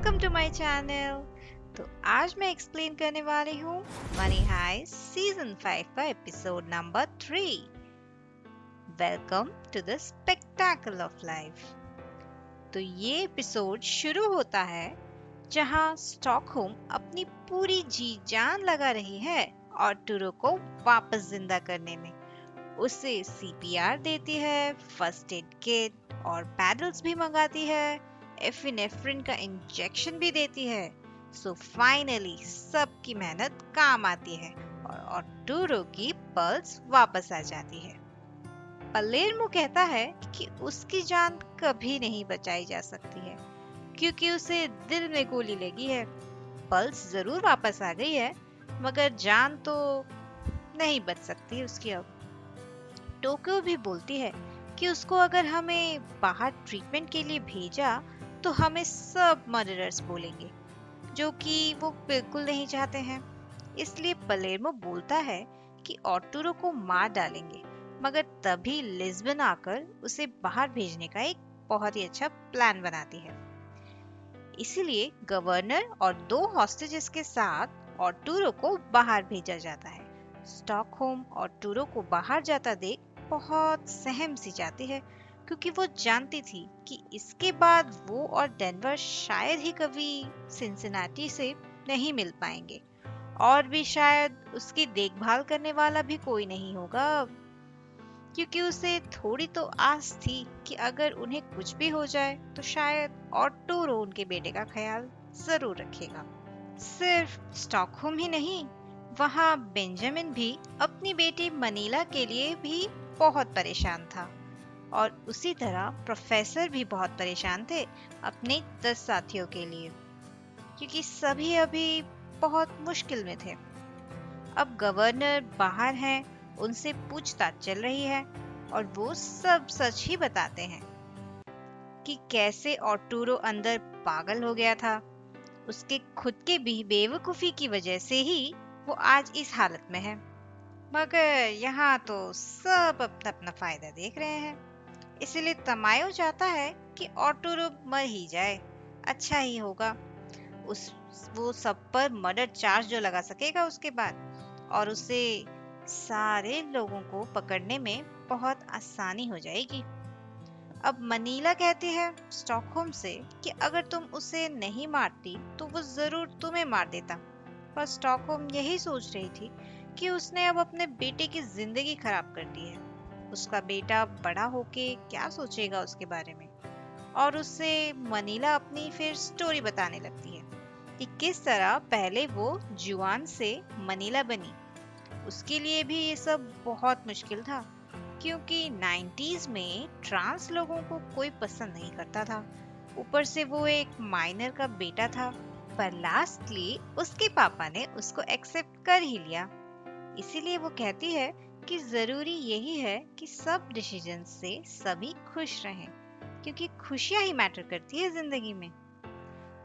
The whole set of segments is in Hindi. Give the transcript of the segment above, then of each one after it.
Welcome to my channel. तो आज मैं एक्सप्लेन करने वाली हूँ मनी हाइस्ट सीजन 5 का episode number 3। Welcome to the spectacle of life. तो ये एपिसोड शुरू होता है जहाँ स्टॉकहोम अपनी पूरी जी जान लगा रही है आर्टुरो को वापस जिंदा करने में। उसे सीपीआर देती है, फर्स्ट एड किट और पैडल्स भी मंगाती है, एफिनेफ्रिन का इंजेक्शन भी देती है। सो फाइनली सबकी मेहनत काम आती है और आर्टुरो की पल्स वापस आ जाती है। पलेर्मो कहता है कि उसकी जान कभी नहीं बचाई जा सकती है क्योंकि उसे दिल में गोली लगी है। पल्स जरूर वापस आ गई है मगर जान तो नहीं बच सकती उसकी अब। टोक्यो भी बोलती है कि उसको अगर हमें बाहर ट्रीटमेंट के लिए भेजा तो हमें सब मर्डरर्स बोलेंगे, जो कि वो बिल्कुल नहीं चाहते हैं। इसलिए पलेर्मो बोलता है कि आर्टुरो को मार डालेंगे, मगर तभी लिस्बन आकर उसे बाहर भेजने का एक बहुत ही अच्छा प्लान बनाती है। इसीलिए गवर्नर और 2 हॉस्टेजेस के साथ आर्टुरो को बाहर भेजा जाता है। स्टॉकहोम आर्टुरो को बाहर जाता देख बहुत सहम सी जाती है क्योंकि वो जानती थी कि इसके बाद वो और डेनवर शायद ही कभी सिंसिनाटी से नहीं मिल पाएंगे और भी शायद उसकी देखभाल करने वाला भी कोई नहीं होगा, क्योंकि उसे थोड़ी तो आस थी कि अगर उन्हें कुछ भी हो जाए तो शायद आर्टुरो उनके बेटे का ख्याल जरूर रखेगा। सिर्फ स्टॉकहोम ही नहीं, वहाँ बेंजामिन भी अपनी बेटी मनीला के लिए भी बहुत परेशान था और उसी तरह प्रोफेसर भी बहुत परेशान थे अपने 10 साथियों के लिए, क्योंकि सभी अभी बहुत मुश्किल में थे। अब गवर्नर बाहर हैं, उनसे पूछताछ चल रही है और वो सब सच ही बताते हैं कि कैसे आर्टुरो अंदर पागल हो गया था। उसके खुद के भी बेवकूफी की वजह से ही वो आज इस हालत में है। मगर यहाँ तो सब अपना अपना फायदा देख रहे हैं, इसलिए तमायो चाहता है कि आर्टुरो मर ही जाए, अच्छा ही होगा। उस वो सब पर मर्डर चार्ज जो लगा सकेगा उसके बाद, और उसे सारे लोगों को पकड़ने में बहुत आसानी हो जाएगी। अब मनीला कहती है स्टॉकहोम से कि अगर तुम उसे नहीं मारती तो वो जरूर तुम्हें मार देता। पर स्टॉकहोम यही सोच रही थी कि उसने अब अपने बेटे की जिंदगी खराब कर दी है। उसका बेटा बड़ा होके क्या सोचेगा उसके बारे में। और उससे मनीला अपनी फिर स्टोरी बताने लगती है कि किस तरह पहले वो जुआन से मनीला बनी। उसके लिए भी ये सब बहुत मुश्किल था क्योंकि 90s में ट्रांस लोगों को कोई पसंद नहीं करता था। ऊपर से वो एक माइनर का बेटा था, पर लास्टली उसके पापा ने उसको एक्सेप्ट कर ही लिया। इसीलिए वो कहती है कि जरूरी यही है कि सब डिसीजन से सभी खुश रहें, क्योंकि खुशियां ही मैटर करती है जिंदगी में।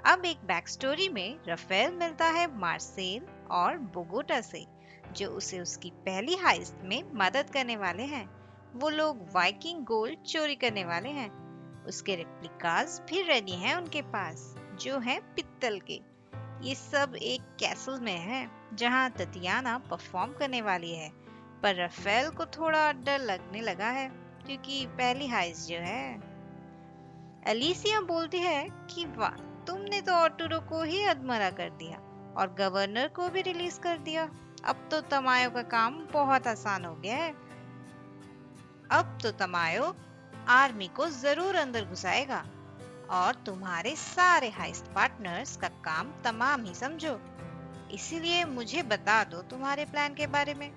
अब एक बैक स्टोरी में राफेल मिलता है मार्सेल और बोगोटा से, जो उसे उसकी पहली हाइस्ट में मदद करने वाले हैं। वो लोग वाइकिंग गोल्ड चोरी करने वाले हैं। उसके रेप्लिकास भी रेडी हैं उनके पास, जो हैं पित्तल के। ये सब एक कैसल में है जहां ततियाना परफॉर्म करने वाली है, पर राफेल को थोड़ा डर लगने लगा है क्योंकि पहली हाइस्ट जो है। एलिसिया बोलती है कि वाह, तुमने तो आर्टुरो को ही अधमरा कर दिया और गवर्नर को भी रिलीज कर दिया। अब तो तमायो का काम बहुत आसान हो गया है। अब तो तमायो आर्मी को जरूर अंदर घुसाएगा और तुम्हारे सारे हाइस्ट पार्टनर्स का काम तमाम ही समझो। इसीलिए मुझे बता दो तुम्हारे प्लान के बारे में।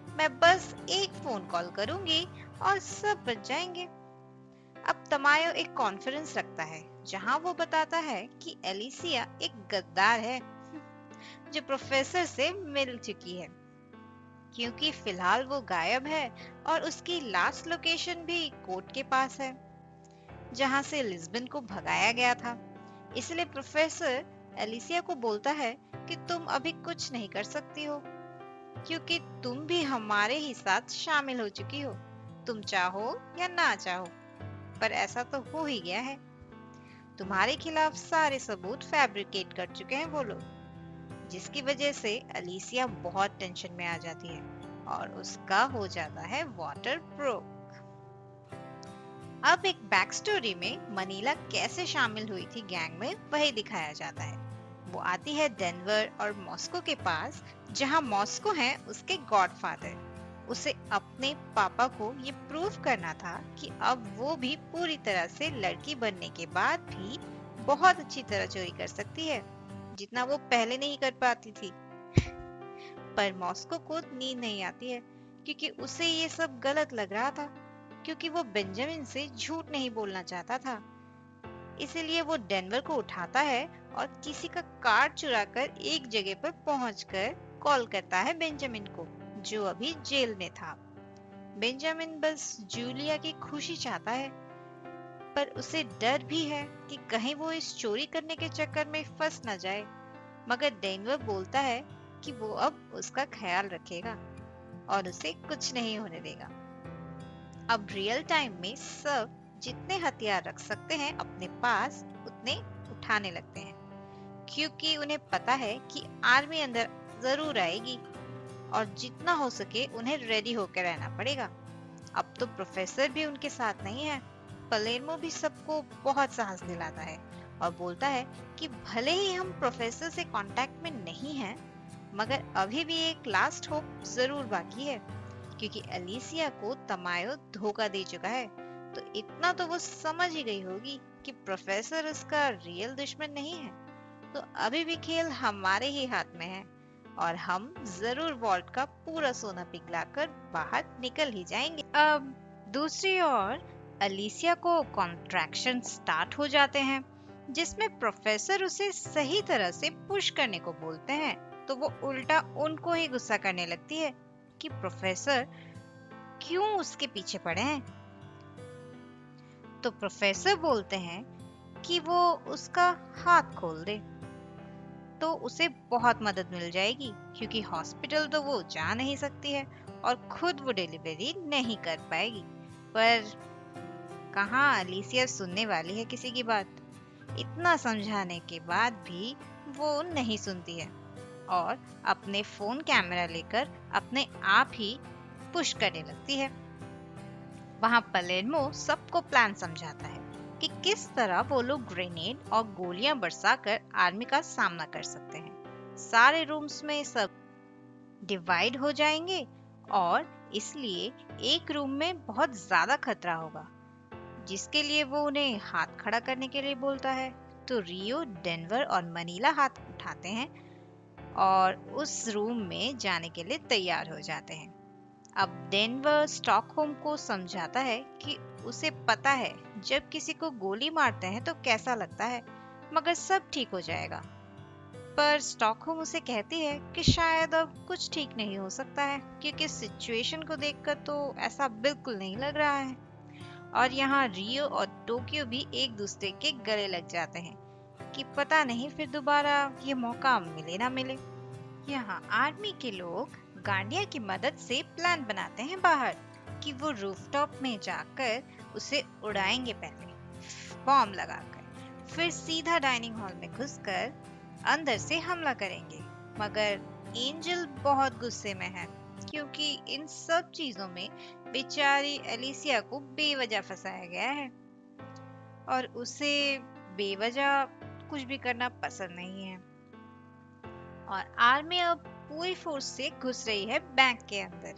मैं बस एक फोन कॉल करूंगी और सब बच जाएंगे। अब तमायो एक कॉन्फ्रेंस रखता है जहां वो बताता है कि एलिसिया एक गद्दार है जो प्रोफेसर से मिल चुकी है, क्योंकि फिलहाल वो गायब है और उसकी लास्ट लोकेशन भी कोर्ट के पास है जहां से लिस्बन को भगाया गया था। इसलिए प्रोफेसर एलिसिया को बोलता है कि तुम अभी कुछ नहीं कर सकती हो क्योंकि तुम भी हमारे ही साथ शामिल हो चुकी हो, तुम चाहो या ना चाहो। पर ऐसा तो हो ही गया है। तुम्हारे खिलाफ सारे सबूत फैब्रिकेट कर चुके हैं वो लोग। जिसकी वजह से अलीसिया बहुत टेंशन में आ जाती है और उसका हो जाता है वाटर प्रूफ। अब एक बैक स्टोरी में मनीला कैसे शामिल हुई थी गैंग में वही दिखाया जाता है। वो आती है डेनवर और मॉस्को के पास, जहां मॉस्को है उसके गॉडफादर। उसे अपने पापा को ये प्रूव करना था कि अब वो भी पूरी तरह से लड़की बनने के बाद भी बहुत अच्छी तरह चोरी कर सकती है, जितना वो पहले नहीं कर पाती थी। पर मॉस्को को नींद नहीं आती है क्योंकि उसे ये सब गलत लग रहा था, क्योंकि वो बेंजामिन से झूठ नहीं बोलना चाहता था। इसीलिए वो डेनवर को उठाता है और किसी का कार चुराकर एक जगह पर पहुंचकर कॉल करता है बेंजामिन को, जो अभी जेल में था। बेंजामिन बस जूलिया की खुशी चाहता है, पर उसे डर भी है कि कहीं वो इस चोरी करने के चक्कर में फंस न जाए। मगर डेनवर बोलता है कि वो अब उसका ख्याल रखेगा और उसे कुछ नहीं होने देगा। अब रियल टाइम में सब जितने हथियार रख सकते हैं अपने पास उतने उठाने लगते हैं, क्योंकि उन्हें पता है कि आर्मी अंदर जरूर आएगी और जितना हो सके उन्हें रेडी होकर रहना पड़ेगा। अब तो प्रोफेसर भी उनके साथ नहीं है। पलेर्मो भी सबको बहुत साहस दिलाता है और बोलता है कि भले ही हम प्रोफेसर से कांटेक्ट में नहीं हैं, मगर अभी भी एक लास्ट होप जरूर बाकी है, क्योंकि अलीसिया को तमायो धोखा दे चुका है। तो इतना तो वो समझ ही गई होगी कि प्रोफेसर उसका रियल दुश्मन नहीं है। तो अभी भी खेल हमारे ही हाथ में है और हम जरूर वॉल्ट का पूरा सोना पिघलाकर बाहर निकल ही जाएंगे। अब दूसरी ओर अलीसिया को कॉन्ट्रैक्शन स्टार्ट हो जाते हैं, जिसमें प्रोफेसर उसे सही तरह से पुश करने को बोलते हैं, तो वो उल्टा उनको ही गुस्सा करने लगती है कि प्रोफेसर क्यों उसके पीछे पड़े हैं। तो प्रोफेसर बोलते हैं कि वो उसका हाथ खोल दे तो उसे बहुत मदद मिल जाएगी, क्योंकि हॉस्पिटल तो वो जा नहीं सकती है और खुद वो डिलीवरी नहीं कर पाएगी। पर कहाँ अलीसिया सुनने वाली है किसी की बात। इतना समझाने के बाद भी वो नहीं सुनती है और अपने फोन कैमरा लेकर अपने आप ही पुश करने लगती है। वहां पलेर्मो सबको प्लान समझाता है कि किस तरह वो लोग ग्रेनेड और गोलियां बरसाकर आर्मी का सामना कर सकते हैं। सारे रूम्स में सब डिवाइड हो जाएंगे और इसलिए एक रूम में बहुत ज्यादा खतरा होगा, जिसके लिए वो उन्हें हाथ खड़ा करने के लिए बोलता है। तो रियो, डेनवर और मनीला हाथ उठाते हैं और उस रूम में जाने के लिए तैयार हो जाते हैं। अब डेनवर स्टॉकहोम को समझाता है कि उसे पता है जब किसी को गोली मारते हैं तो कैसा लगता है, मगर सब ठीक हो जाएगा। पर स्टॉकहोम उसे कहती है कि शायद अब कुछ ठीक नहीं हो सकता है, क्योंकि सिचुएशन को देखकर तो ऐसा बिल्कुल नहीं लग रहा है। और यहाँ रियो और टोक्यो भी एक दूसरे के गले लग जाते हैं कि पता नहीं फिर दोबारा ये मौका मिले ना मिले। यहाँ आर्मी के लोग गांडिया की मदद से प्लान बनाते हैं बाहर कि वो रूफटॉप में जाकर उसे उड़ाएंगे, पहले बॉम्ब लगाकर, फिर सीधा डाइनिंग हॉल में घुसकर अंदर से हमला करेंगे। मगर एंजल बहुत गुस्से में है, क्योंकि इन सब चीजों में बेचारी एलिसिया को बेवजह फंसाया गया है और उसे बेवजह कुछ भी करना पसंद नहीं है। और आर्मी अब पूरी फोर्स से घुस रही है बैंक के अंदर,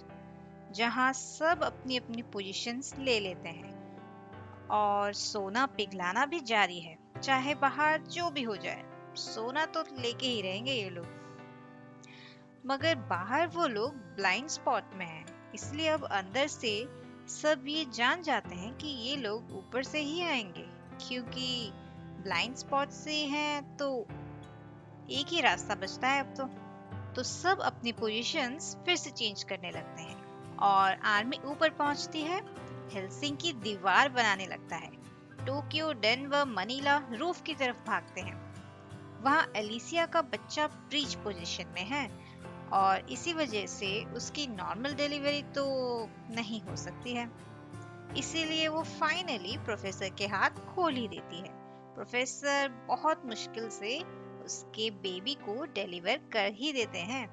जहां सब अपनी अपनी पोजीशंस ले लेते हैं और सोना पिघलाना भी जारी है। चाहे बाहर जो भी हो जाए, सोना तो लेके ही रहेंगे ये लोग। मगर बाहर वो लोग ब्लाइंड स्पॉट में हैं, इसलिए अब अंदर से सब ये जान जाते हैं कि ये लोग ऊपर से ही आएंगे, क्योंकि ब्लाइंड स्पॉट से हैं तो एक ही रास्ता बचता है अब तो सब अपनी पोजीशंस फिर से चेंज करने लगते हैं और आर्मी ऊपर पहुंचती है। हेलसिंकी दीवार बनाने लगता है। टोक्यो, डेनवर, मनीला रूफ की तरफ भागते हैं। वहां एलिसिया का बच्चा ब्रीच पोजीशन में है और इसी वजह से उसकी नॉर्मल डिलीवरी तो नहीं हो सकती है, इसीलिए वो फाइनली प्रोफेसर के हाथ खोल ही देती है। प्रोफेसर बहुत मुश्किल से उसके बेबी को डिलीवर कर ही देते हैं,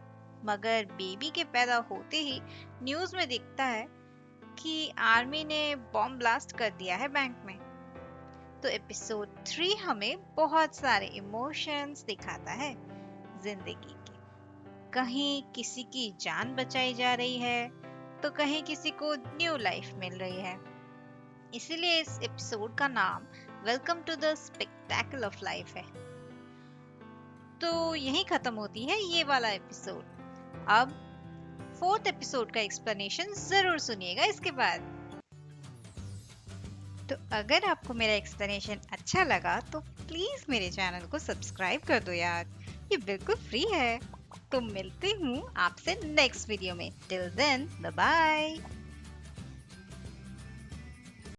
मगर बेबी के पैदा होते ही न्यूज़ में दिखता है कि आर्मी ने बॉम्ब ब्लास्ट कर दिया है बैंक में। तो एपिसोड 3 हमें बहुत सारे इमोशंस दिखाता है जिंदगी के। कहीं किसी की जान बचाई जा रही है, तो कहीं किसी को न्यू लाइफ मिल रही है। इसीलिए इस एपिसोड का नाम welcome to the spectacle of life है। तो यहीं खत्म होती है ये वाला एपिसोड। अब 4th एपिसोड का एक्सप्लेनेशन जरूर सुनिएगा इसके बाद। तो अगर आपको मेरा एक्सप्लेनेशन अच्छा लगा तो प्लीज मेरे चैनल को सब्सक्राइब कर दो यार, ये बिल्कुल फ्री है। तो मिलती हूँ आपसे नेक्स्ट वीडियो में। Till then bye bye.